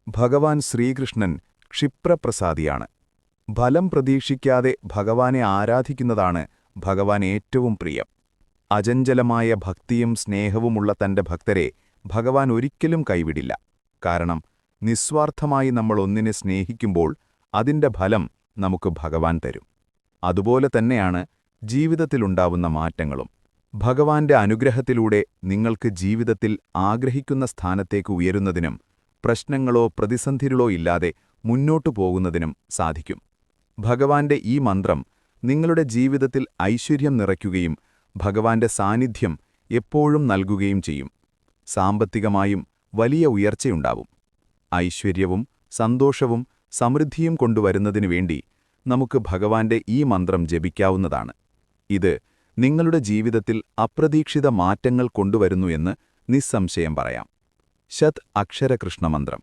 ഭഗവാൻ ശ്രീകൃഷ്ണൻ ക്ഷിപ്രപ്രസാദിയാണ്. ഫലം പ്രതീക്ഷിക്കാതെ ഭഗവാനെ ആരാധിക്കുന്നതാണ് ഭഗവാൻ ഏറ്റവും പ്രിയം. അചഞ്ചലമായ ഭക്തിയും സ്നേഹവുമുള്ള തന്റെ ഭക്തരെ ഭഗവാൻ ഒരിക്കലും കൈവിടില്ല. കാരണം നിസ്വാർത്ഥമായി നമ്മൾ ഒന്നിനെ സ്നേഹിക്കുമ്പോൾ അതിന്റെ ഫലം നമുക്ക് ഭഗവാൻ തരും. അതുപോലെ തന്നെയാണ് ജീവിതത്തിലുണ്ടാവുന്ന മാറ്റങ്ങളും. ഭഗവാന്റെ അനുഗ്രഹത്തിലൂടെ നിങ്ങൾക്ക് ജീവിതത്തിൽ ആഗ്രഹിക്കുന്ന സ്ഥാനത്തേക്ക് ഉയരുന്നതിനും പ്രശ്നങ്ങളോ പ്രതിസന്ധികളോ ഇല്ലാതെ മുന്നോട്ടു പോകുന്നതിനും സാധിക്കും. ഭഗവാന്റെ ഈ മന്ത്രം നിങ്ങളുടെ ജീവിതത്തിൽ ഐശ്വര്യം നിറയ്ക്കുകയും ഭഗവാന്റെ സാന്നിധ്യം എപ്പോഴും നൽകുകയും ചെയ്യും. സാമ്പത്തികമായും വലിയ ഉയർച്ചയുണ്ടാവും. ഐശ്വര്യവും സന്തോഷവും സമൃദ്ധിയും കൊണ്ടുവരുന്നതിനു വേണ്ടി നമുക്ക് ഭഗവാന്റെ ഈ മന്ത്രം ജപിക്കാവുന്നതാണ്. ഇത് നിങ്ങളുടെ ജീവിതത്തിൽ അപ്രതീക്ഷിത മാറ്റങ്ങൾ കൊണ്ടുവരുന്നു എന്ന് നിസ്സംശയം പറയാം. ശത് അക്ഷര കൃഷ്ണമന്ത്രം.